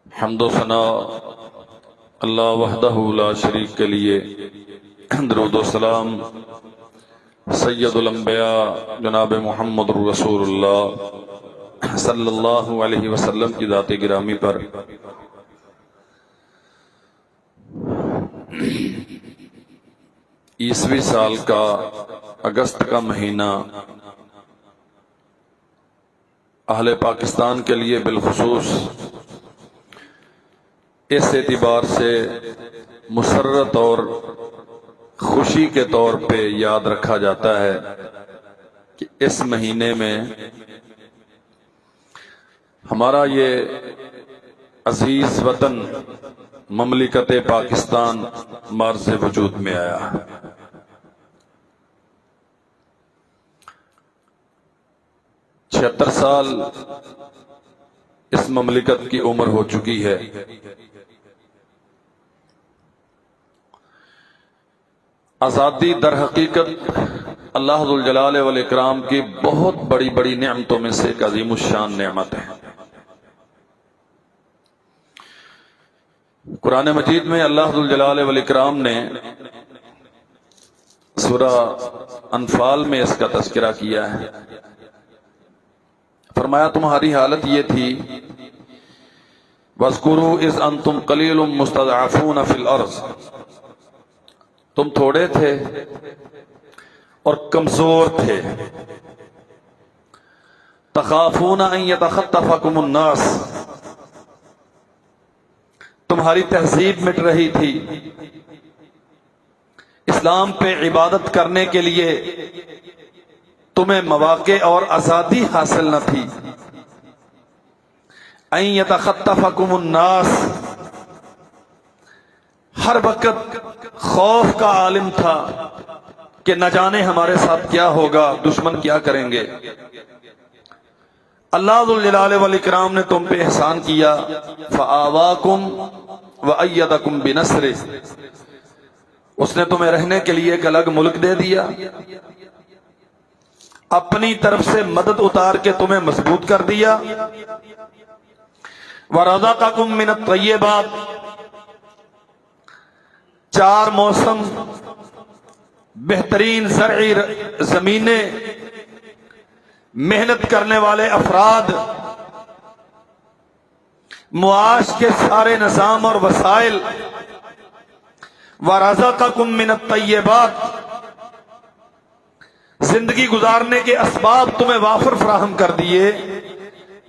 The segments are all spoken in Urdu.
حمد و ثنا اللہ وحدہ لا شریک کے لیے، درود و سلام سید الانبیاء جناب محمد رسول اللہ صلی اللہ علیہ وسلم کی ذات گرامی پر۔ عیسوی سال کا اگست کا مہینہ اہل پاکستان کے لیے بالخصوص اس اعتبار سے مسرت اور خوشی کے طور پہ یاد رکھا جاتا ہے کہ اس مہینے میں ہمارا یہ عزیز وطن مملکت پاکستان معرض وجود میں آیا۔ 76 سال اس مملکت کی عمر ہو چکی ہے۔ آزادی در حقیقت اللہ ذوالجلال والاکرام کی بہت بڑی بڑی نعمتوں میں سے ایک عظیم الشان نعمت ہے۔ قرآن مجید میں اللہ ذوالجلال والاکرام نے سورہ انفال میں اس کا تذکرہ کیا ہے۔ فرمایا تمہاری حالت یہ تھی وَاذْكُرُوا إِذْ أَنْتُمْ قَلِيلٌ مُسْتَضْعَفُونَ فِي الْأَرْضِ، تم تھوڑے تھے اور کمزور تھے۔ تخافون ان یتخطفکم الناس، تمہاری تہذیب مٹ رہی تھی، اسلام پہ عبادت کرنے کے لیے تمہیں مواقع اور آزادی حاصل نہ تھی۔ ان یتخطفکم الناس، ہر وقت خوف کا عالم تھا کہ نہ جانے ہمارے ساتھ کیا ہوگا، دشمن کیا کریں گے۔ اللہ ذوالجلال والاکرام نے تم پہ احسان کیا، فآواکم وأیدکم بنصرہ، اس نے تمہیں رہنے کے لیے ایک الگ ملک دے دیا، اپنی طرف سے مدد اتار کے تمہیں مضبوط کر دیا۔ ورزقکم من الطیبات، 4 موسم، بہترین زرعی زمینیں، محنت کرنے والے افراد، معاش کے سارے نظام اور وسائل۔ وَرَزَقَكُم مِّنَ الطَّيِّبَاتِ، زندگی گزارنے کے اسباب تمہیں وافر فراہم کر دیے۔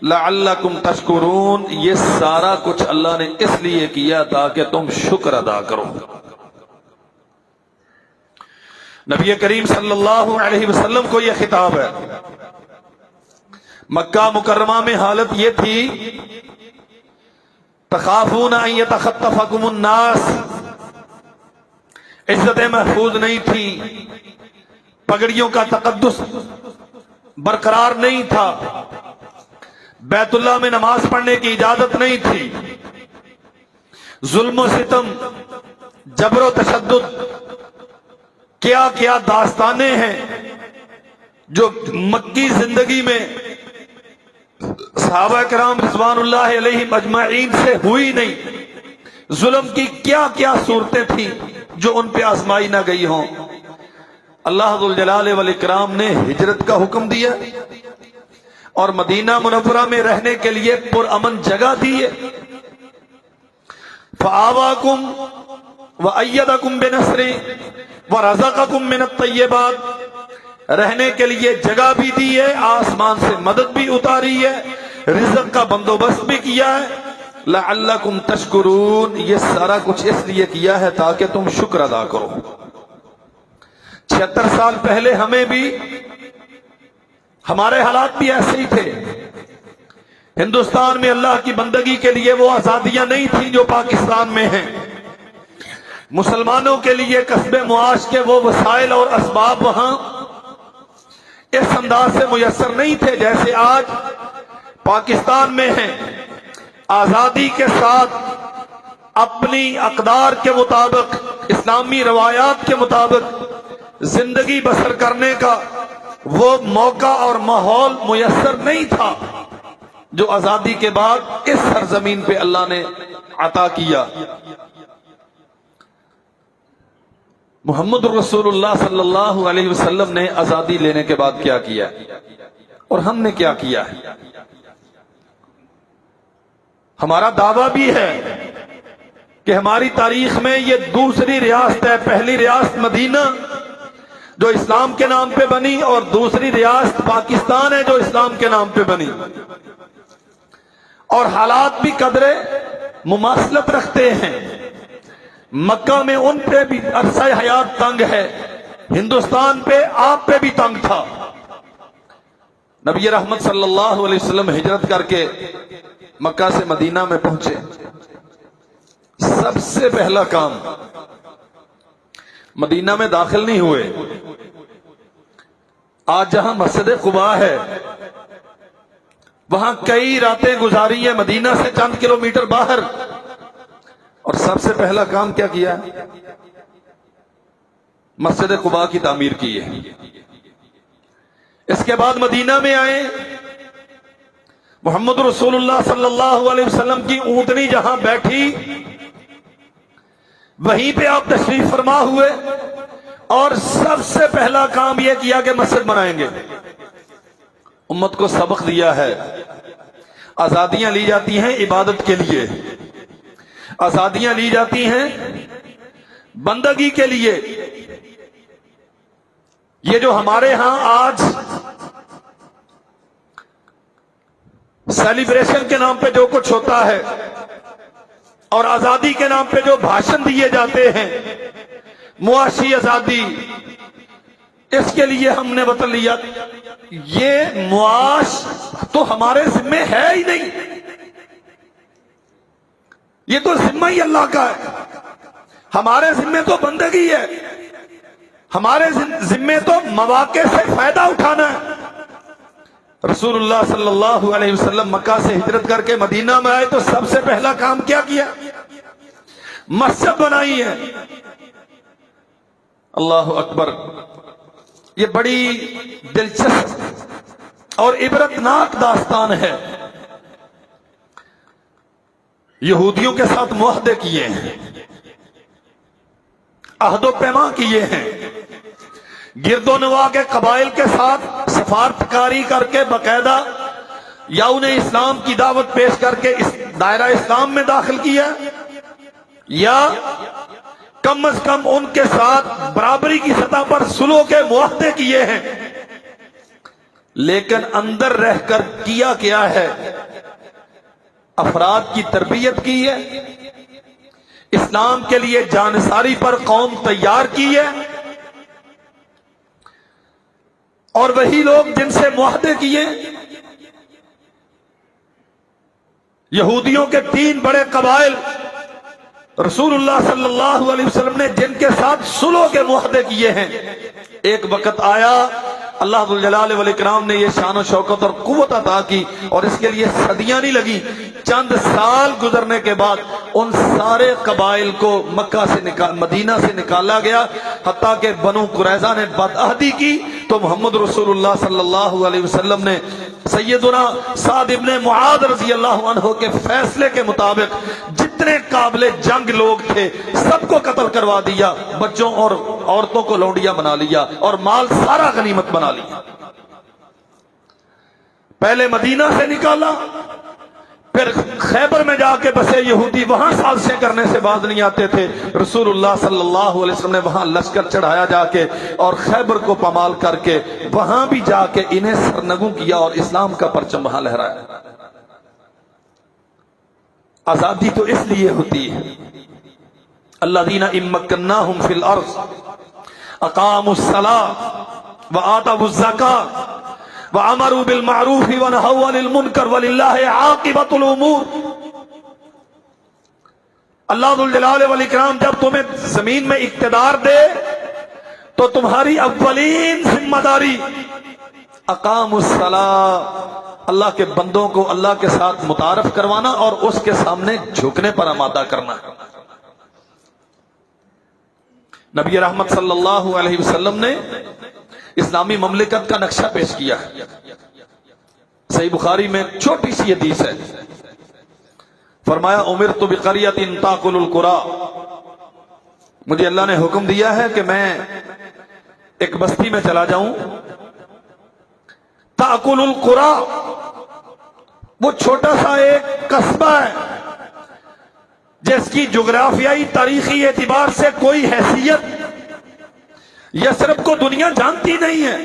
لَعَلَّكُمْ تَشْكُرُونَ، یہ سارا کچھ اللہ نے اس لیے کیا تاکہ تم شکر ادا کرو۔ نبی کریم صلی اللہ علیہ وسلم کو یہ خطاب ہے۔ مکہ مکرمہ میں حالت یہ تھی، تخافون ان یتخطفکم الناس، عزتیں محفوظ نہیں تھی، پگڑیوں کا تقدس برقرار نہیں تھا، بیت اللہ میں نماز پڑھنے کی اجازت نہیں تھی، ظلم و ستم، جبر و تشدد، کیا کیا داستانیں ہیں جو مکی زندگی میں صحابہ کرام رضوان اللہ علیہم اجمعین سے ہوئی نہیں۔ ظلم کی کیا کیا صورتیں تھیں جو ان پہ آزمائی نہ گئی ہوں۔ اللہ ذوالجلال والاکرام نے ہجرت کا حکم دیا اور مدینہ منورہ میں رہنے کے لیے پرامن جگہ دی ہے۔ فآواکم وأیدکم بنصرہ وَرَزَقَكُم مِّنَ الطَّيِّبَاتِ، رہنے کے لیے جگہ بھی دی ہے، آسمان سے مدد بھی اتاری ہے، رزق کا بندوبست بھی کیا ہے۔ لَعَلَّكُمْ تَشْكُرُونَ، یہ سارا کچھ اس لیے کیا ہے تاکہ تم شکر ادا کرو۔ 76 سال پہلے ہمیں بھی ہمارے حالات بھی ایسے ہی تھے۔ ہندوستان میں اللہ کی بندگی کے لیے وہ آزادیاں نہیں تھیں جو پاکستان میں ہیں۔ مسلمانوں کے لیے کسب معاش کے وہ وسائل اور اسباب وہاں اس انداز سے میسر نہیں تھے جیسے آج پاکستان میں ہیں۔ آزادی کے ساتھ اپنی اقدار کے مطابق، اسلامی روایات کے مطابق زندگی بسر کرنے کا وہ موقع اور ماحول میسر نہیں تھا جو آزادی کے بعد اس سرزمین پہ اللہ نے عطا کیا. محمد رسول اللہ صلی اللہ علیہ وسلم نے آزادی لینے کے بعد کیا کیا اور ہم نے کیا کیا ہے. ہمارا دعویٰ بھی ہے کہ ہماری تاریخ میں یہ دوسری ریاست ہے. پہلی ریاست مدینہ جو اسلام کے نام پہ بنی اور دوسری ریاست پاکستان ہے جو اسلام کے نام پہ بنی. اور حالات بھی قدرے مماثلت رکھتے ہیں. مکہ میں ان پہ بھی عرصہ حیات تنگ ہے، ہندوستان پہ آپ پہ بھی تنگ تھا. نبی رحمت صلی اللہ علیہ وسلم ہجرت کر کے مکہ سے مدینہ میں پہنچے. سب سے پہلا کام، مدینہ میں داخل نہیں ہوئے. آج جہاں مسجد قباء ہے وہاں کئی راتیں گزاری ہیں، مدینہ سے چند کلومیٹر باہر. اور سب سے پہلا کام کیا کیا؟ مسجد قباء کی تعمیر کی ہے. اس کے بعد مدینہ میں آئے. محمد رسول اللہ صلی اللہ علیہ وسلم کی اونٹنی جہاں بیٹھی وہیں پہ آپ تشریف فرما ہوئے اور سب سے پہلا کام یہ کیا کہ مسجد بنائیں گے. امت کو سبق دیا ہے. آزادیاں لی جاتی ہیں عبادت کے لیے، آزادیاں لی جاتی ہیں بندگی کے لیے. یہ جو ہمارے ہاں آج سیلیبریشن کے نام پہ جو کچھ ہوتا ہے اور آزادی کے نام پہ جو بھاشن دیے جاتے ہیں، معاشی آزادی، اس کے لیے ہم نے وطن لیا. یہ معاش تو ہمارے ذمہ ہے ہی نہیں، یہ تو ذمہ ہی اللہ کا ہے. ہمارے ذمہ تو بندگی ہے، ہمارے ذمہ تو مواقع سے فائدہ اٹھانا ہے. رسول اللہ صلی اللہ علیہ وسلم مکہ سے ہجرت کر کے مدینہ میں آئے تو سب سے پہلا کام کیا مسجد بنائی ہے. اللہ اکبر. یہ بڑی دلچسپ اور عبرتناک داستان ہے. یہودیوں کے ساتھ معاہدے کیے ہیں، عہد و پیمان کیے ہیں، گرد و نواح کے قبائل کے ساتھ سفارتکاری کر کے باقاعدہ یا انہیں اسلام کی دعوت پیش کر کے اس دائرہ اسلام میں داخل کیا، یا کم از کم ان کے ساتھ برابری کی سطح پر صلح کے معاہدے کیے ہیں. لیکن اندر رہ کر کیا ہے؟ افراد کی تربیت کی ہے، اسلام کے لیے جانثاری پر قوم تیار کی ہے. اور وہی لوگ جن سے معاہدے کیے، یہودیوں کے 3 بڑے قبائل، رسول اللہ صلی اللہ علیہ وسلم نے جن کے ساتھ صلح کے معاہدے کیے ہیں. ایک وقت آیا اللہ ذو الجلال والاکرام نے یہ شان و شوکت اور قوت عطا کی، اور اس کے لیے صدیاں نہیں لگی. چند سال گزرنے کے بعد ان سارے قبائل کو مکہ سے مدینہ سے نکالا گیا، حتیٰ کہ بنو قریظہ نے بدعہدی کی تو محمد رسول اللہ صلی اللہ علیہ وسلم نے سیدنا سعد ابن معاذ رضی اللہ عنہ کے فیصلے کے مطابق جتنے قابل جنگ لوگ تھے سب کو قتل کروا دیا، بچوں اور عورتوں کو لونڈیا بنا لیا اور مال سارا غنیمت بنا لیا. پہلے مدینہ سے نکالا، پھر خیبر میں جا کے بسے یہودی وہاں سازشیں کرنے سے باز نہیں آتے تھے. رسول اللہ صلی اللہ علیہ وسلم نے وہاں لشکر چڑھایا جا کے اور خیبر کو پامال کر کے وہاں بھی جا کے انہیں سرنگوں کیا اور اسلام کا پرچم وہاں لہرایا. آزادی تو اس لیے ہوتی ہے الذین ان مکناہم فی الارض اقاموا الصلاۃ وآتوا الزکاۃ وَعَمَرُوا بِالْمَعْرُوفِ وَنَهَوْا عَنِ الْمُنْكَرِ وَلِلَّهِ عَاقِبَةُ الْأُمُورِ. اللہ ذو الجلال والاکرام جب تمہیں زمین میں اقتدار دے تو تمہاری اولین ذمہ داری اقاموا الصلاۃ، اللہ کے بندوں کو اللہ کے ساتھ متعارف کروانا اور اس کے سامنے جھکنے پر آمادہ کرنا. نبی رحمت صلی اللہ علیہ وسلم نے اسلامی مملکت کا نقشہ پیش کیا ہے. صحیح بخاری میں چھوٹی سی حدیث ہے، فرمایا امرت بقریۃ تاکل القرى، مجھے اللہ نے حکم دیا ہے کہ میں ایک بستی میں چلا جاؤں، تاکل القرى، وہ چھوٹا سا ایک قصبہ ہے جس کی جغرافیائی تاریخی اعتبار سے کوئی حیثیت یثرب کو دنیا جانتی نہیں ہے،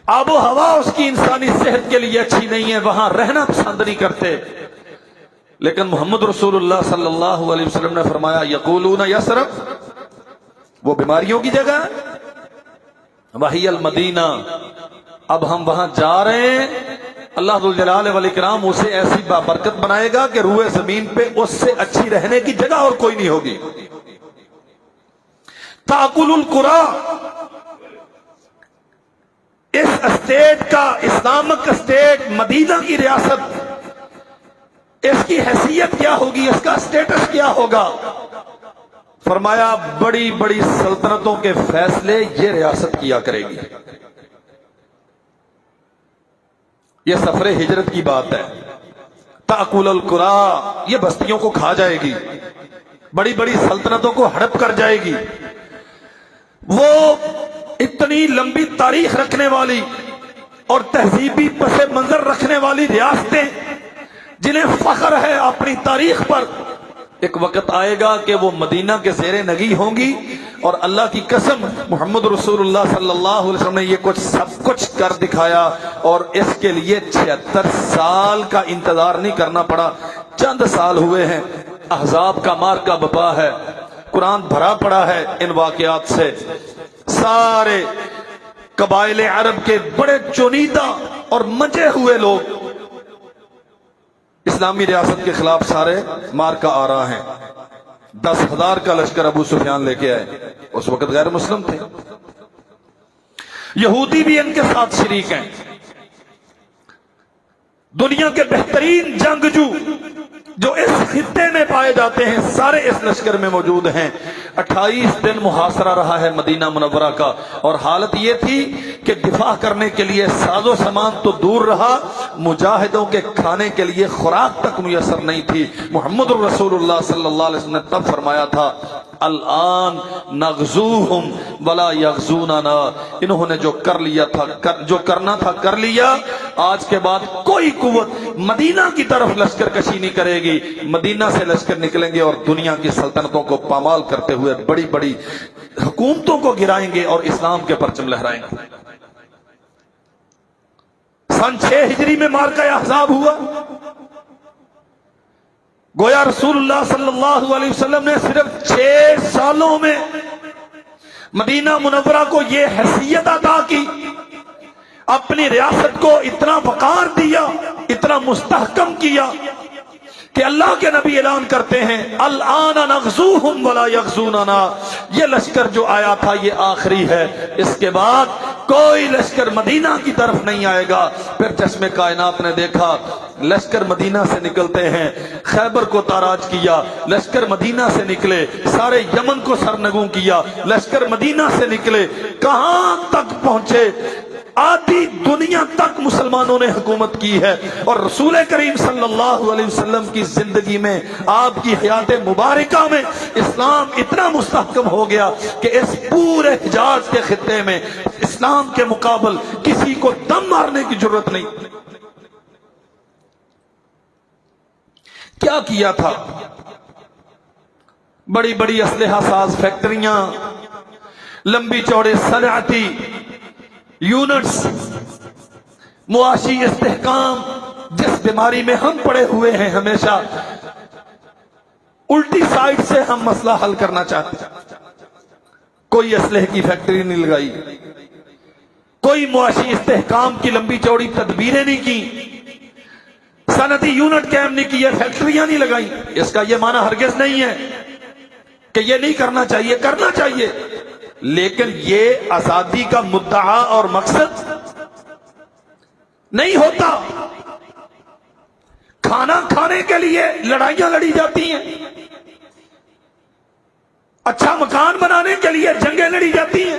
آب و ہوا اس کی انسانی صحت کے لیے اچھی نہیں ہے، وہاں رہنا پسند نہیں کرتے، لیکن محمد رسول اللہ صلی اللہ علیہ وسلم نے فرمایا یقولون یثرب، وہ بیماریوں کی جگہ ہے، وہی المدینہ، اب ہم وہاں جا رہے ہیں، اللہ ذوالجلال والاکرام اسے ایسی بابرکت بنائے گا کہ روئے زمین پہ اس سے اچھی رہنے کی جگہ اور کوئی نہیں ہوگی۔ تاکل القرى، اس اسٹیٹ کا، اسلامک اسٹیٹ مدینہ کی ریاست، اس کی حیثیت کیا ہوگی، اس کا اسٹیٹس کیا ہوگا؟ فرمایا بڑی بڑی سلطنتوں کے فیصلے یہ ریاست کیا کرے گی۔ یہ سفر ہجرت کی بات ہے۔ تاکل القرى، یہ بستیوں کو کھا جائے گی، بڑی بڑی سلطنتوں کو ہڑپ کر جائے گی۔ وہ اتنی لمبی تاریخ رکھنے والی اور تہذیبی پس منظر رکھنے والی ریاستیں جنہیں فخر ہے اپنی تاریخ پر، ایک وقت آئے گا کہ وہ مدینہ کے زیر نگی ہوں گی، اور اللہ کی قسم محمد رسول اللہ صلی اللہ علیہ وسلم نے یہ کچھ سب کچھ کر دکھایا، اور اس کے لیے 76 سال کا انتظار نہیں کرنا پڑا، چند سال ہوئے ہیں۔ احزاب کا مارکا بپا ہے، قرآن بھرا پڑا ہے ان واقعات سے۔ سارے قبائل عرب کے بڑے چنیدہ اور منجے ہوئے لوگ اسلامی ریاست کے خلاف سارے مارکا آ رہا ہیں۔ 10,000 کا لشکر ابو سفیان لے کے آئے، اس وقت غیر مسلم تھے، یہودی بھی ان کے ساتھ شریک ہیں۔ دنیا کے بہترین جنگجو جو اس خطے میں پائے جاتے ہیں سارے اس لشکر میں موجود ہیں۔ 28 دن محاصرہ رہا ہے مدینہ منورہ کا، اور حالت یہ تھی کہ دفاع کرنے کے لیے ساز و سامان تو دور رہا، مجاہدوں کے کھانے کے لیے خوراک تک میسر نہیں تھی۔ محمد رسول اللہ صلی اللہ علیہ وسلم نے تب فرمایا تھا الآن نغزوہم ولا یغزوننا، انہوں نے جو کر لیا تھا، جو کرنا تھا کر لیا، آج کے بعد کوئی قوت مدینہ کی طرف لشکر کشی نہیں کرے گی، مدینہ سے لشکر نکلیں گے اور دنیا کی سلطنتوں کو پامال کرتے ہوئے بڑی بڑی حکومتوں کو گرائیں گے اور اسلام کے پرچم لہرائیں گے۔ سن 6 ہجری میں مارکہ احزاب ہوا، گویا رسول اللہ صلی اللہ علیہ وسلم نے صرف 6 سالوں میں مدینہ منورہ کو یہ حیثیت عطا کی، اپنی ریاست کو اتنا وقار دیا، اتنا مستحکم کیا کہ اللہ کے نبی اعلان کرتے ہیں الآن نغزوہم ولا یغزوننا، یہ لشکر جو آیا تھا یہ آخری ہے، اس کے بعد کوئی لشکر مدینہ کی طرف نہیں آئے گا۔ پھر چشم کائنات نے دیکھا لشکر مدینہ سے نکلتے ہیں، خیبر کو تاراج کیا، لشکر مدینہ سے نکلے، سارے یمن کو سرنگوں کیا، لشکر مدینہ سے نکلے، کہاں تک پہنچے؟ آدھی دنیا تک مسلمانوں نے حکومت کی ہے، اور رسول کریم صلی اللہ علیہ وسلم کی زندگی میں، آپ کی حیات مبارکہ میں اسلام اتنا مستحکم ہو گیا کہ اس پورے حجاز کے خطے میں اسلام کے مقابل کسی کو دم مارنے کی ضرورت نہیں۔ کیا کیا تھا؟ بڑی بڑی اسلحہ ساز فیکٹریاں، لمبی چوڑے صنعتی یونٹس، معاشی استحکام، جس بیماری میں ہم پڑے ہوئے ہیں ہمیشہ الٹی سائڈ سے ہم مسئلہ حل کرنا چاہتے ہیں۔ کوئی اسلحے کی فیکٹری نہیں لگائی، کوئی معاشی استحکام کی لمبی چوڑی تدبیریں نہیں کی، صنعتی یونٹ قائم نہیں کیے، فیکٹریاں نہیں لگائیں۔ اس کا یہ معنی ہرگز نہیں ہے کہ یہ نہیں کرنا چاہیے، کرنا چاہیے، لیکن یہ آزادی کا مدعا اور مقصد نہیں ہوتا۔ کھانا کھانے کے لیے لڑائیاں لڑی جاتی ہیں، اچھا مکان بنانے کے لیے جنگیں لڑی جاتی ہیں،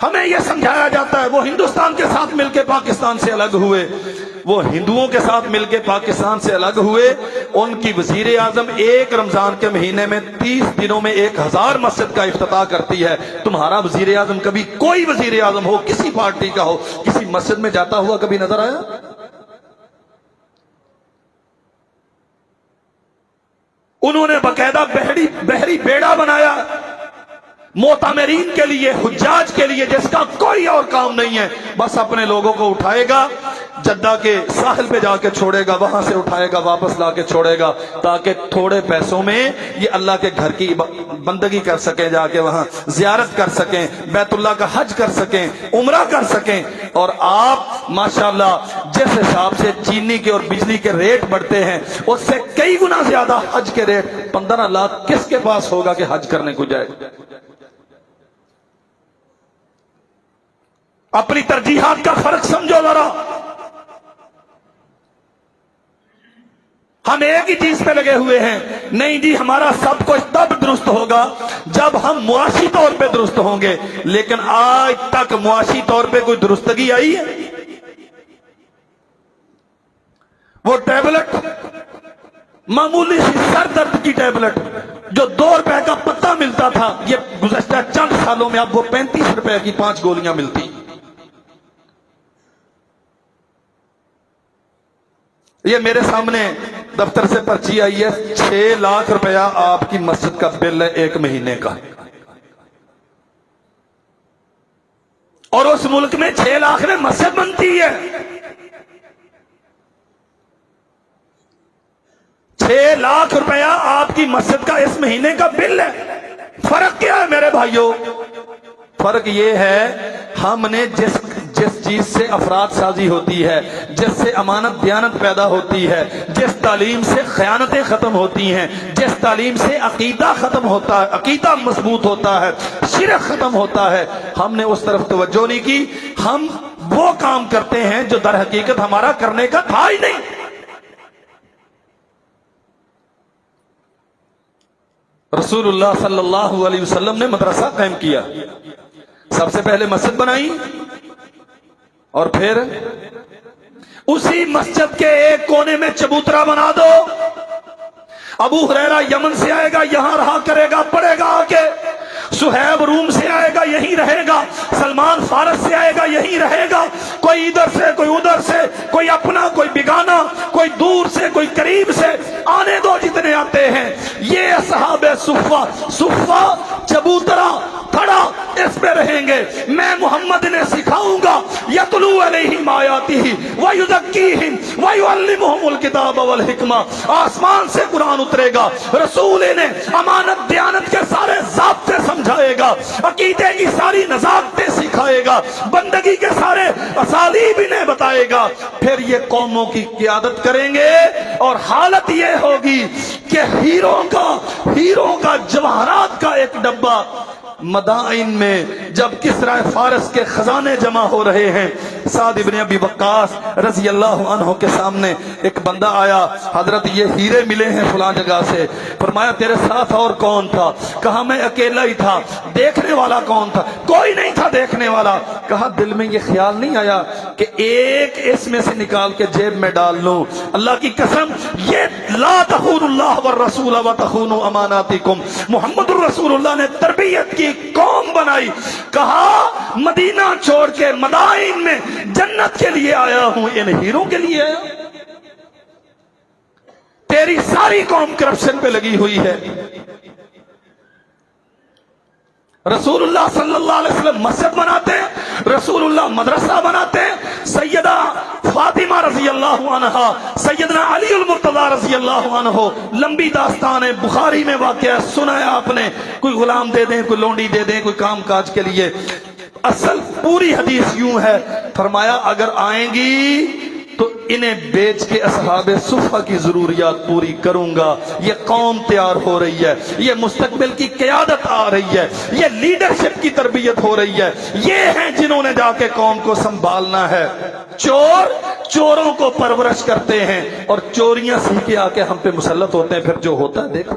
ہمیں یہ سمجھایا جاتا ہے وہ ہندوستان کے ساتھ مل کے پاکستان سے الگ ہوئے، وہ ہندوؤں کے ساتھ مل کے پاکستان سے الگ ہوئے، ان کی وزیر اعظم ایک رمضان کے مہینے میں 30 دنوں میں 1000 مسجد کا افتتاح کرتی ہے۔ تمہارا وزیر اعظم کبھی کوئی وزیر اعظم ہو، کسی پارٹی کا ہو، کسی مسجد میں جاتا ہوا کبھی نظر آیا؟ انہوں نے باقاعدہ بحری بیڑا بنایا معتمرین کے لیے، حجاج کے لیے، جس کا کوئی اور کام نہیں ہے، بس اپنے لوگوں کو اٹھائے گا، جدہ کے ساحل پہ جا کے چھوڑے گا، وہاں سے اٹھائے گا، واپس لا کے چھوڑے گا، تاکہ تھوڑے پیسوں میں یہ اللہ کے گھر کی بندگی کر سکیں، جا کے وہاں زیارت کر سکیں، بیت اللہ کا حج کر سکیں، عمرہ کر سکیں۔ اور آپ ماشاءاللہ جس حساب سے چینی کے اور بجلی کے ریٹ بڑھتے ہیں، اس سے کئی گنا زیادہ حج کے ریٹ، 15 لاکھ کس کے پاس ہوگا کہ حج کرنے کو جائے؟ اپنی ترجیحات کا فرق سمجھو ذرا۔ ہم ایک ہی چیز پہ لگے ہوئے ہیں، نہیں جی ہمارا سب کچھ تب درست ہوگا جب ہم معاشی طور پہ درست ہوں گے، لیکن آج تک معاشی طور پہ کوئی درستگی آئی ہے؟ وہ ٹیبلٹ، معمولی سی سر درد کی ٹیبلٹ جو 2 روپے کا پتہ ملتا تھا، یہ گزشتہ چند سالوں میں اب وہ 35 روپے کی 5 گولیاں ملتی۔ یہ میرے سامنے دفتر سے پرچی آئی ہے، 6 لاکھ روپیہ آپ کی مسجد کا بل ہے 1 مہینے کا، اور اس ملک میں 6 لاکھ میں مسجد بنتی ہے۔ 6 لاکھ روپیہ آپ کی مسجد کا اس مہینے کا بل ہے۔ فرق کیا ہے میرے بھائیوں؟ فرق یہ ہے ہم نے جس چیز سے افراد سازی ہوتی ہے، جس سے امانت دیانت پیدا ہوتی ہے، جس تعلیم سے خیانتیں ختم ہوتی ہیں، جس تعلیم سے عقیدہ ختم ہوتا ہے، عقیدہ مضبوط ہوتا ہے، شرک ختم ہوتا ہے، ہم نے اس طرف توجہ نہیں کی۔ ہم وہ کام کرتے ہیں جو در حقیقت ہمارا کرنے کا تھا ہی نہیں۔ رسول اللہ صلی اللہ علیہ وسلم نے مدرسہ قائم کیا، سب سے پہلے مسجد بنائی، اور پھر اسی مسجد کے ایک کونے میں چبوترا بنا دو۔ ابو ہریرہ یمن سے آئے گا، یہاں رہا کرے گا، پڑھے گا آ کے۔ صہیب روم سے آئے گا، یہیں رہے گا۔ سلمان فارس سے آئے گا، یہیں رہے گا۔ کوئی ادھر سے، کوئی ادھر سے، کوئی اپنا، کوئی بیگانہ، کوئی دور سے، کوئی قریب سے، آنے دو جتنے آتے ہیں۔ یہ اصحاب صفہ چبوترا کھڑا، اس پہ رہیں گے۔ میں محمد نے سکھاؤں گا، یتلو علیہم آیاتہ ویزکیہم ویعلمہم الکتاب والحکمہ۔ آسمان سے قرآن اترے گا، رسول نے امانت دیانت کے سارے ضابطے سمجھائے گا، عقیدے کی ساری نزاکتیں سکھائے گا، بندگی کے سارے اسالیب انہیں بتائے گا۔ پھر یہ قوموں کی قیادت کریں گے، اور حالت یہ ہوگی کہ ہیروں کا جواہرات کا ایک ڈبہ مدائن میں جب کسرا فارس کے خزانے جمع ہو رہے ہیں، سعد ابن ابی وقاص رضی اللہ عنہ کے سامنے ایک بندہ آیا، حضرت یہ ہیرے ملے ہیں فلاں جگہ سے۔ فرمایا تیرے ساتھ اور کون تھا؟ کہا میں اکیلا ہی تھا۔ دیکھنے والا کون تھا؟ کوئی نہیں تھا دیکھنے والا۔ کہا دل میں یہ خیال نہیں آیا کہ ایک اس میں سے نکال کے جیب میں ڈال لوں؟ اللہ کی قسم، یہ لا تخونوا اللہ والرسول وتخونوا اماناتکم، محمد الرسول اللہ نے تربیت کی، قوم بنائی۔ کہا مدینہ چھوڑ کے مدائن میں جنت کے لیے آیا ہوں، ان ہیروں کے لیے آیا؟ تیری ساری قوم کرپشن پہ لگی ہوئی ہے۔ رسول اللہ صلی اللہ علیہ وسلم مسجد بناتے ہیں، رسول اللہ مدرسہ بناتے ہیں، سیدہ فاطمہ رضی اللہ عنہا، سیدنا علی المرتضی رضی اللہ عنہ، لمبی داستان ہے، بخاری میں واقعہ سنا ہے آپ نے۔ کوئی غلام دے دیں، کوئی لونڈی دے دیں، کوئی کام کاج کے لیے۔ اصل پوری حدیث یوں ہے، فرمایا اگر آئیں گی تو انہیں بیچ کے اصحاب صفہ کی ضروریات پوری کروں گا۔ یہ قوم تیار ہو رہی ہے، یہ مستقبل کی قیادت آ رہی ہے، یہ لیڈرشپ کی تربیت ہو رہی ہے۔ یہ ہیں جنہوں نے جا کے قوم کو سنبھالنا ہے۔ چوروں کو پرورش کرتے ہیں، اور چوریاں سیکھ کے آ کے ہم پہ مسلط ہوتے ہیں۔ پھر جو ہوتا ہے دیکھو۔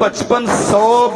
5500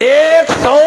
100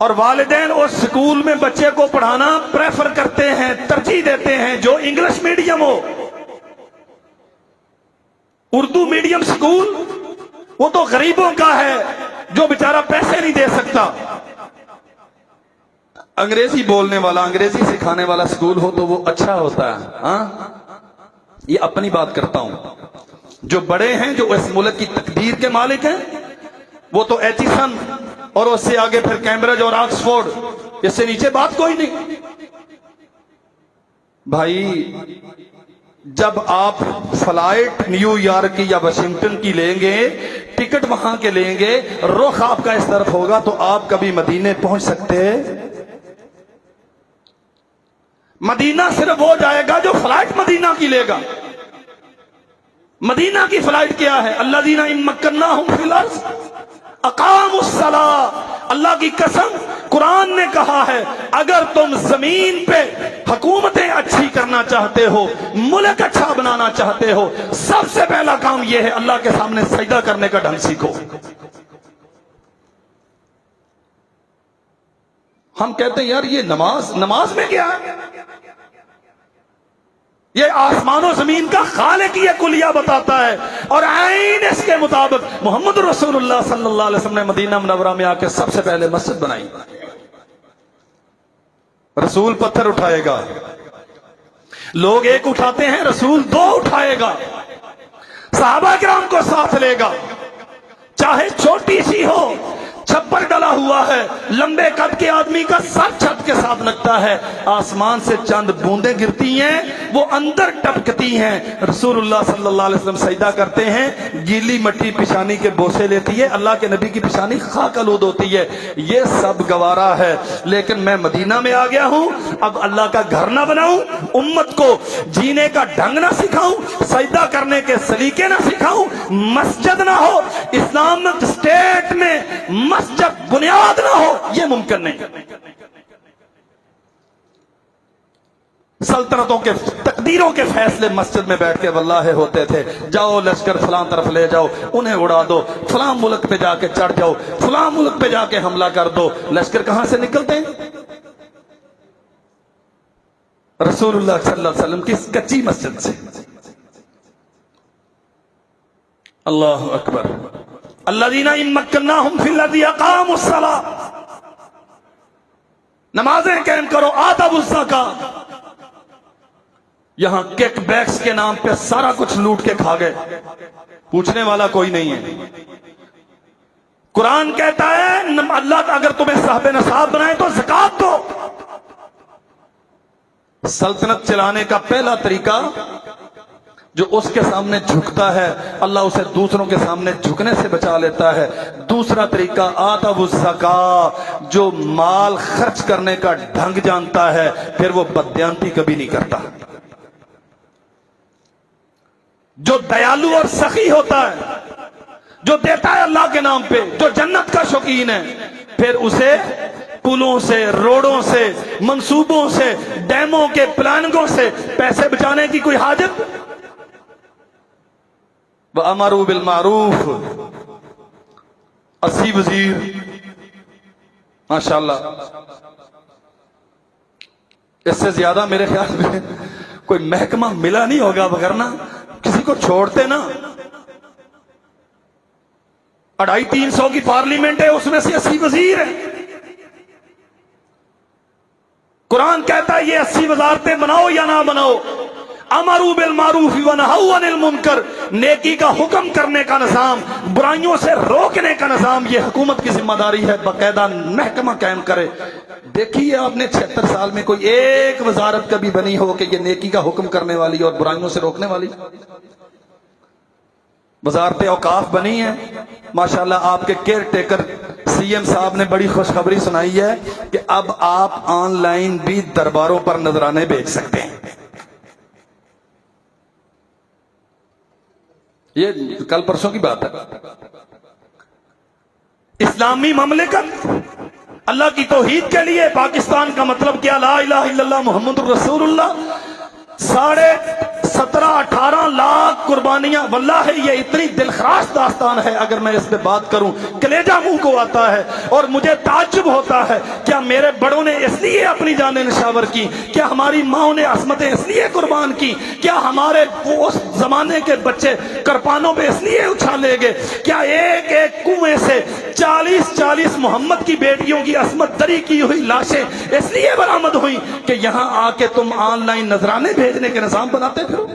اور والدین اس سکول میں بچے کو پڑھانا پریفر کرتے ہیں، ترجیح دیتے ہیں جو انگلش میڈیم ہو۔ اردو میڈیم سکول وہ تو غریبوں کا ہے، جو بیچارہ پیسے نہیں دے سکتا۔ انگریزی بولنے والا، انگریزی سکھانے والا سکول ہو تو وہ اچھا ہوتا ہے۔ ہاں، یہ اپنی بات کرتا ہوں۔ جو بڑے ہیں، جو اس ملک کی تقدیر کے مالک ہیں، وہ تو ایچسن اور اس سے آگے پھر کیمبرج اور آکسفورڈ، اس سے نیچے بات کوئی نہیں۔ بھائی جب آپ فلائٹ نیو یارک کی یا واشنگٹن کی لیں گے، ٹکٹ وہاں کے لیں گے، رخ آپ کا اس طرف ہوگا تو آپ کبھی مدینے پہنچ سکتے ہیں؟ مدینہ صرف وہ جائے گا جو فلائٹ مدینہ کی لے گا۔ مدینہ کی فلائٹ کیا ہے؟ الذین ان مکناہم فی الارض اقاموا الصلاۃ۔ اللہ کی قسم، قرآن نے کہا ہے اگر تم زمین پہ حکومتیں اچھی کرنا چاہتے ہو، ملک اچھا بنانا چاہتے ہو، سب سے پہلا کام یہ ہے اللہ کے سامنے سجدہ کرنے کا ڈھنگ سیکھو۔ ہم کہتے ہیں یار یہ نماز میں کیا ہے؟ یہ آسمان و زمین کا خالق یہ کلیہ بتاتا ہے، اور عین اس کے مطابق محمد رسول اللہ صلی اللہ علیہ وسلم نے مدینہ منورہ میں آ کے سب سے پہلے مسجد بنائی۔ رسول پتھر اٹھائے گا، لوگ ایک اٹھاتے ہیں، رسول دو اٹھائے گا، صحابہ کرام کو ساتھ لے گا، چاہے چھوٹی سی ہو، چھپر ڈلا ہوا ہے، لمبے قد کے آدمی کا سر چھت کے ساتھ لگتا ہے، آسمان سے چند بوندیں گرتی ہیں، وہ اندر ٹپکتی ہیں، رسول اللہ صلی اللہ علیہ وسلم سجدہ کرتے ہیں، گیلی مٹی پیشانی کے بوسے لیتی ہے، اللہ کے نبی کی پیشانی خاک آلود ہوتی ہے۔ یہ سب گوارا ہے، لیکن میں مدینہ میں آ گیا ہوں، اب اللہ کا گھر نہ بناؤں، امت کو جینے کا ڈھنگ نہ سکھاؤں، سجدہ کرنے کے سلیقے نہ سکھاؤں، مسجد نہ ہو، اسلامک اسٹیٹ میں مسجد بنیاد نہ ہو، یہ ممکن نہیں۔ سلطنتوں کے تقدیروں کے فیصلے مسجد میں بیٹھ کے واللہ ہوتے تھے۔ جاؤ لشکر فلاں طرف لے جاؤ، انہیں اڑا دو، فلاں ملک پہ جا کے چڑھ جاؤ، فلاں ملک پہ جا کے حملہ کر دو۔ لشکر کہاں سے نکلتے ہیں؟ رسول اللہ صلی اللہ علیہ وسلم کی کچی مسجد سے۔ اللہ اکبر۔ الذین ان مکناہم فی الارض اقاموا الصلاۃ، نمازیں قائم کرو، آتوا الزکاۃ۔ یہاں کک بیکس کے نام پہ سارا کچھ لوٹ کے کھا گئے، پوچھنے والا کوئی نہیں ہے۔ قرآن کہتا ہے اللہ اگر تمہیں صاحب نصاب بنائے تو زکات دو۔ سلطنت چلانے کا پہلا طریقہ، جو اس کے سامنے جھکتا ہے اللہ اسے دوسروں کے سامنے جھکنے سے بچا لیتا ہے۔ دوسرا طریقہ آتوا الزکاۃ، جو مال خرچ کرنے کا ڈھنگ جانتا ہے پھر وہ بددیانتی کبھی نہیں کرتا۔ جو دیالو اور سخی ہوتا ہے، جو دیتا ہے اللہ کے نام پہ، جو جنت کا شوقین ہے، پھر اسے پلوں سے، روڈوں سے، منصوبوں سے، ڈیموں کے پلاننگوں سے پیسے بچانے کی کوئی حاجت؟ وَأَمَرُوا بِالْمَعْرُوفِ، 80 وزیر ماشاءاللہ، اس سے زیادہ میرے خیال میں کوئی محکمہ ملا نہیں ہوگا، وگرنہ کسی کو چھوڑتے نا۔ 250-300 کی پارلیمنٹ ہے، اس میں سے 80 وزیر ہیں۔ قرآن کہتا ہے یہ 80 وزارتیں بناؤ یا نہ بناؤ، امروا بالمعروف ونہوا عن المنکر، نیکی کا حکم کرنے کا نظام، برائیوں سے روکنے کا نظام، یہ حکومت کی ذمہ داری ہے، باقاعدہ محکمہ قائم کرے۔ دیکھیے آپ نے 76 سال میں کوئی ایک وزارت کبھی بنی ہو کہ یہ نیکی کا حکم کرنے والی اور برائیوں سے روکنے والی؟ وزارت اوقاف بنی ہے، ماشاءاللہ آپ کے کیئر ٹیکر سی ایم صاحب نے بڑی خوشخبری سنائی ہے کہ اب آپ آن لائن بھی درباروں پر نذرانے بھیج سکتے ہیں۔ یہ کل پرسوں کی بات ہے۔ اسلامی مملکت اللہ کی توحید کے لیے، پاکستان کا مطلب کیا؟ لا الہ الا اللہ محمد الرسول اللہ، 17.5-18 لاکھ قربانیاں، واللہ یہ اتنی دلخراش داستان ہے، اگر میں اس پہ بات کروں کلیجہ منہ کو آتا ہے، اور مجھے تعجب ہوتا ہے کیا میرے بڑوں نے اس لیے اپنی جانیں نشاور کی، کیا ہماری ماؤں نے عصمتیں اس لیے قربان کی، کیا ہمارے اس زمانے کے بچے کرپانوں پہ اس لیے اچھالے گئے، کیا ایک ایک کنویں سے 40 محمد کی بیٹیوں کی عصمت دری کی ہوئی لاشیں اس لیے برآمد ہوئی کہ یہاں آ کے تم آن لائن نذرانے بھیجنے کے نظام بناتے پھرو؟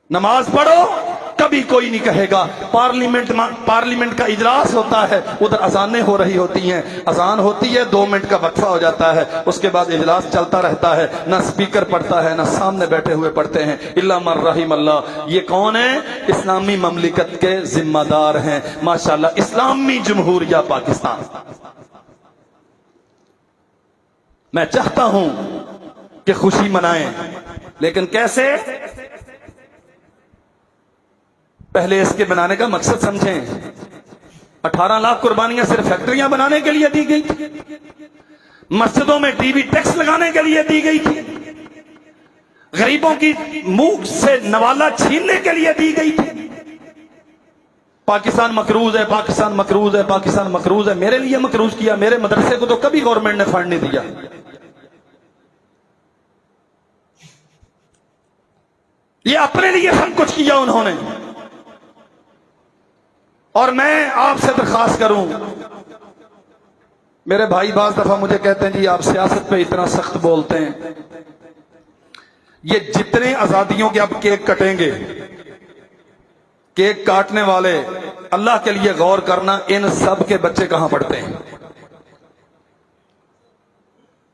نماز پڑھو، کبھی کوئی نہیں کہے گا۔ پارلیمنٹ کا اجلاس ہوتا ہے، ادھر اذانیں ہو رہی ہوتی ہیں، اذان ہوتی ہے 2 منٹ کا وقفہ ہو جاتا ہے، اس کے بعد اجلاس چلتا رہتا ہے، نہ سپیکر پڑھتا ہے نہ سامنے بیٹھے ہوئے پڑھتے ہیں، الا من رحم اللہ۔ یہ کون ہے؟ اسلامی مملکت کے ذمہ دار ہیں ماشاءاللہ، اسلامی جمہوریہ پاکستان۔ میں چاہتا ہوں کہ خوشی منائیں، لیکن کیسے؟ پہلے اس کے بنانے کا مقصد سمجھیں۔ 18 لاکھ قربانیاں صرف فیکٹریاں بنانے کے لیے دی گئی تھی، مسجدوں میں ٹی وی ٹیکس لگانے کے لیے دی گئی تھی، غریبوں کی منہ سے نوالا چھیننے کے لیے دی گئی تھی۔ پاکستان مقروض ہے، پاکستان مقروض ہے، پاکستان مقروض ہے۔ میرے لیے مقروض کیا، میرے مدرسے کو تو کبھی گورنمنٹ نے فنڈ نہیں دیا۔ یہ اپنے لیے سب کچھ کیا انہوں نے۔ اور میں آپ سے درخواست کروں، میرے بھائی بعض دفعہ مجھے کہتے ہیں جی آپ سیاست پہ اتنا سخت بولتے ہیں، یہ جتنے آزادیوں کے اب کیک کٹیں گے، کیک کاٹنے والے اللہ کے لیے غور کرنا، ان سب کے بچے کہاں پڑھتے ہیں؟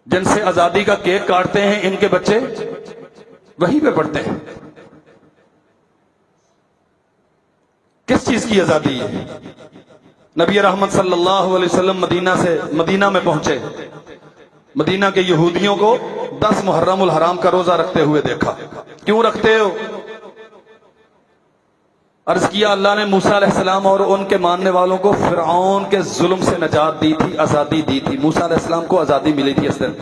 جن سے آزادی کا کیک کاٹتے ہیں ان کے بچے وہیں پہ پڑھتے ہیں۔ کس چیز کی آزادی ہے؟ نبی رحمت صلی اللہ علیہ وسلم مدینہ میں پہنچے، مدینہ کے یہودیوں کو 10 محرم الحرام کا روزہ رکھتے ہوئے دیکھا۔ کیوں رکھتے ہو؟ عرض کیا اللہ نے موسیٰ علیہ السلام اور ان کے ماننے والوں کو فرعون کے ظلم سے نجات دی تھی، آزادی دی تھی۔ موسیٰ علیہ السلام کو آزادی ملی تھی اس دن۔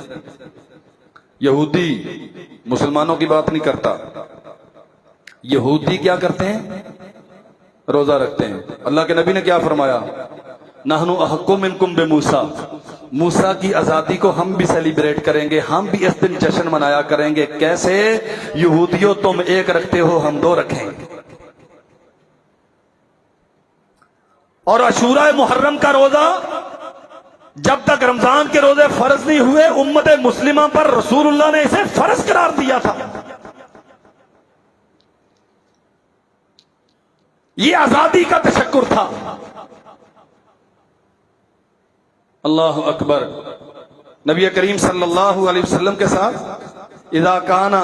یہودی مسلمانوں کی بات نہیں کرتا، یہودی کیا کرتے ہیں؟ روزہ رکھتے ہیں۔ اللہ کے نبی نے کیا فرمایا؟ نحن احق منکم بموسیٰ، موسیٰ کی آزادی کو ہم بھی سیلیبریٹ کریں گے، ہم بھی اس دن جشن منایا کریں گے۔ کیسے؟ یہودیوں تم ایک رکھتے ہو، ہم 2 رکھیں گے۔ اور عاشوراء محرم کا روزہ، جب تک رمضان کے روزے فرض نہیں ہوئے، امت مسلمہ پر رسول اللہ نے اسے فرض قرار دیا تھا۔ یہ آزادی کا تشکر تھا۔ اللہ اکبر۔ نبی کریم صلی اللہ علیہ وسلم کے ساتھ اذا کانا،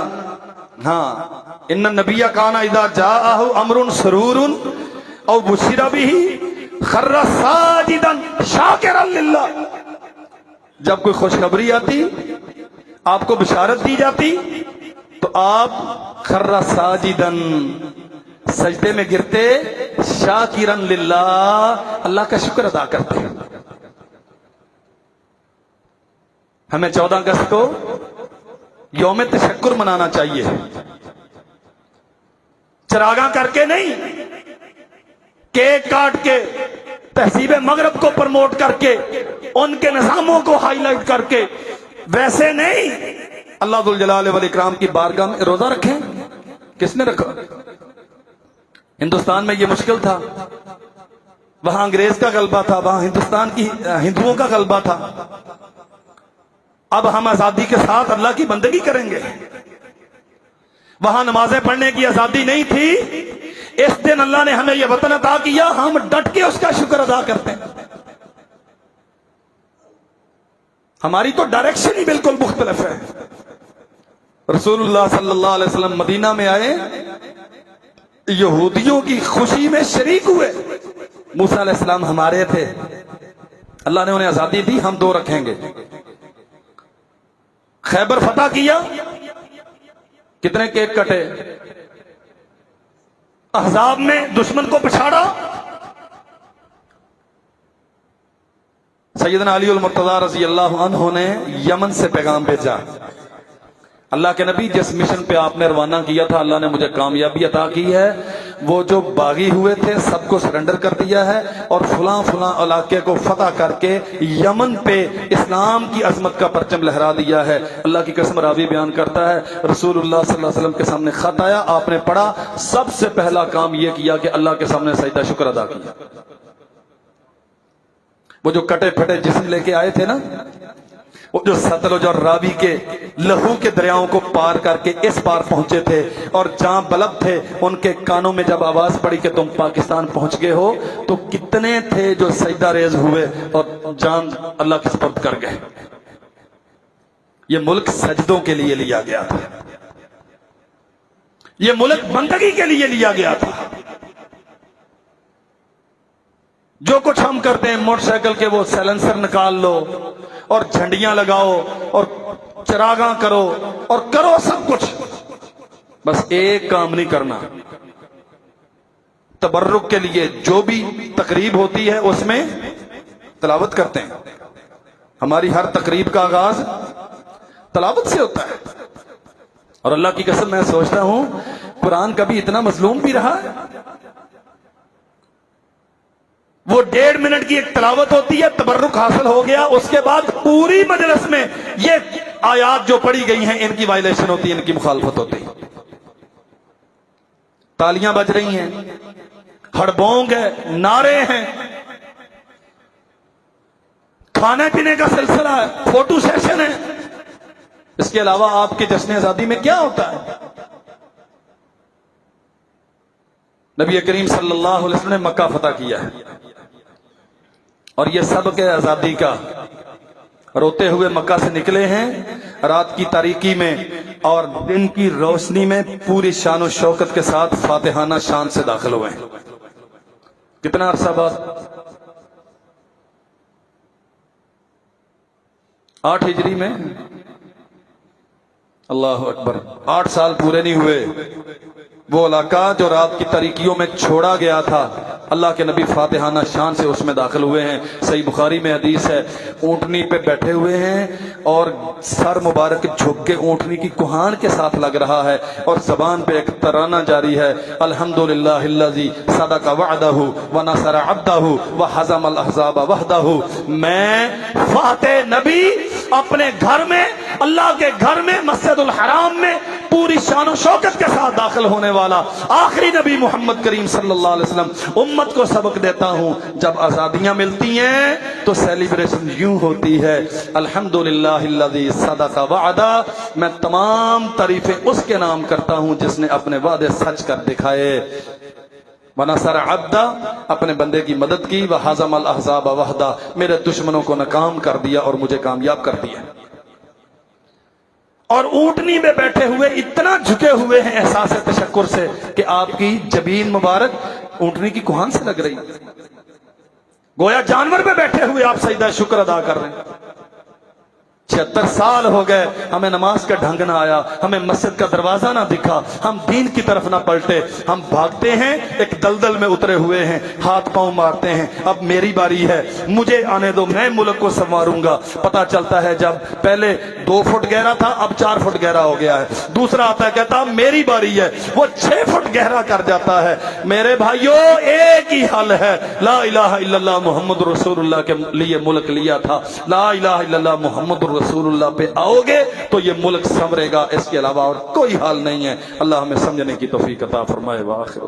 ان النبی کانا اذا جاءہ امر سرور او بشر به خر ساجدا شاکرا للہ، جب کوئی خوشخبری آتی، آپ کو بشارت دی جاتی، تو آپ خر ساجدا، سجدے میں گرتے، شاکرا للہ، اللہ کا شکر ادا کرتے ہیں۔ ہمیں 14 اگست کو یوم تشکر منانا چاہیے، چراغاں کر کے نہیں، کیک کاٹ کے، تہذیب مغرب کو پروموٹ کر کے، ان کے نظاموں کو ہائی لائٹ کر کے، ویسے نہیں۔ اللہ ذوالجلال والاکرام کی بارگاہ میں روزہ رکھیں۔ کس نے رکھا؟ ہندوستان میں یہ مشکل تھا، وہاں انگریز کا غلبہ تھا، وہاں ہندوستان کی ہندوؤں کا غلبہ تھا۔ اب ہم آزادی کے ساتھ اللہ کی بندگی کریں گے۔ وہاں نمازیں پڑھنے کی آزادی نہیں تھی، اس دن اللہ نے ہمیں یہ وطن عطا کیا، ہم ڈٹ کے اس کا شکر ادا کرتے ہیں۔ ہماری تو ڈائریکشن ہی بالکل مختلف ہے۔ رسول اللہ صلی اللہ علیہ وسلم مدینہ میں آئے، یہودیوں کی خوشی میں شریک ہوئے۔ موسیٰ علیہ السلام ہمارے تھے، اللہ نے انہیں آزادی دی، ہم 2 رکھیں گے۔ خیبر فتح کیا، کتنے کیک کٹے؟ احزاب میں دشمن کو پچھاڑا، سیدنا علی المرتضیٰ رضی اللہ عنہ نے یمن سے پیغام بھیجا، اللہ کے نبی جس مشن پہ آپ نے روانہ کیا تھا اللہ نے مجھے کامیابی عطا کی ہے، وہ جو باغی ہوئے تھے سب کو سرنڈر کر دیا ہے اور فلاں فلاں علاقے کو فتح کر کے یمن پہ اسلام کی عظمت کا پرچم لہرا دیا ہے۔ اللہ کی قسم راوی بیان کرتا ہے رسول اللہ صلی اللہ علیہ وسلم کے سامنے خط آیا، آپ نے پڑھا، سب سے پہلا کام یہ کیا کہ اللہ کے سامنے سجدہ شکر ادا کیا۔ وہ جو کٹے پھٹے جسم لے کے آئے تھے نا، وہ جو ستلج اور راوی کے لہو کے دریاؤں کو پار کر کے اس پار پہنچے تھے اور جہاں بلب تھے ان کے کانوں میں جب آواز پڑی کہ تم پاکستان پہنچ گئے ہو تو کتنے تھے جو سجدہ ریز ہوئے اور جان اللہ کے سپرد کر گئے۔ یہ ملک سجدوں کے لیے لیا گیا تھا، یہ ملک بندگی کے لیے لیا گیا تھا۔ جو کچھ ہم کرتے ہیں موٹر سائیکل کے وہ سیلنسر نکال لو اور جھنڈیاں لگاؤ اور چراغاں کرو اور کرو سب کچھ، بس ایک کام نہیں کرنا، تبرک کے لیے جو بھی تقریب ہوتی ہے اس میں تلاوت کرتے ہیں۔ ہماری ہر تقریب کا آغاز تلاوت سے ہوتا ہے، اور اللہ کی قسم میں سوچتا ہوں قرآن کبھی اتنا مظلوم بھی رہا ہے؟ وہ 1.5 منٹ کی ایک تلاوت ہوتی ہے، تبرک حاصل ہو گیا، اس کے بعد پوری مجلس میں یہ آیات جو پڑھی گئی ہیں ان کی وائلیشن ہوتی ہے، ان کی مخالفت ہوتی ہے۔ تالیاں بج رہی ہیں، ہڑبونگ ہے، نعرے ہیں، کھانے پینے کا سلسلہ ہے، فوٹو سیشن ہے، اس کے علاوہ آپ کے جشن آزادی میں کیا ہوتا ہے؟ نبی کریم صلی اللہ علیہ وسلم نے مکہ فتح کیا ہے اور یہ سب کے آزادی کا روتے ہوئے مکہ سے نکلے ہیں رات کی تاریکی میں اور دن کی روشنی میں پوری شان و شوکت کے ساتھ فاتحانہ شان سے داخل ہوئے ہیں۔ کتنا عرصہ بعد؟ 8 ہجری میں، اللہ اکبر، 8 سال پورے نہیں ہوئے۔ وہ علاقہ جو رات کی تاریکیوں میں چھوڑا گیا تھا، اللہ کے نبی فاتحانہ شان سے اس میں داخل ہوئے ہیں۔ صحیح بخاری میں حدیث ہے، اونٹنی پہ بیٹھے ہوئے ہیں اور سر مبارک جھک کے اونٹنی کی کوہان کے ساتھ لگ رہا ہے اور زبان پہ ایک ترانہ جاری ہے، الحمدللہ الذی صدق وعدہ ونصر عبدہ وہزم الاحزاب وحدہ۔ میں فاتح نبی اپنے گھر میں، اللہ کے گھر میں، مسجد الحرام میں پوری شان و شوکت کے ساتھ داخل ہونے والا آخری نبی محمد کریم صلی اللہ علیہ وسلم امت کو سبق دیتا ہوں، جب آزادیاں ملتی ہیں تو سیلیبریشن یوں ہوتی ہے، الحمدللہ الذی صدق وعدہ۔ میں تمام تعریفیں اس کے نام کرتا ہوں جس نے اپنے وعدے سچ کر دکھائے، وَنَصَرَ عَبْدًا، اپنے بندے کی مدد کی، وَحَزَمَ الْأَحْزَابَ وَحْدًا، میرے دشمنوں کو ناکام کر دیا اور مجھے کامیاب کر دیا۔ اور اونٹنی میں بیٹھے ہوئے اتنا جھکے ہوئے ہیں احساس تشکر سے کہ آپ کی جبین مبارک اونٹنی کی کوہان سے لگ رہی، گویا جانور پہ بیٹھے ہوئے آپ سجدہ شکر ادا کر رہے ہیں۔ 76 سال ہو گئے، ہمیں نماز کا ڈھنگ نہ آیا، ہمیں مسجد کا دروازہ نہ دکھا، ہم دین کی طرف نہ پلٹے، ہم بھاگتے ہیں، ایک دلدل میں اترے ہوئے ہیں، ہاتھ پاؤں مارتے ہیں، اب میری باری ہے، مجھے آنے دو، میں ملک کو سنواروں گا۔ پتہ چلتا ہے جب پہلے 2 فٹ گہرا تھا اب 4 فٹ گہرا ہو گیا ہے، دوسرا آتا ہے کہتا میری باری ہے، وہ 6 فٹ گہرا کر جاتا ہے۔ میرے بھائیوں ایک ہی حل ہے، لا الہ الا اللہ محمد رسول اللہ کے لیے ملک لیا تھا، لا الہ الا اللہ محمد رسول اللہ پہ آؤ گے تو یہ ملک سنورے گا، اس کے علاوہ اور کوئی حال نہیں ہے۔ اللہ ہمیں سمجھنے کی توفیق عطا فرمائے۔ وآخر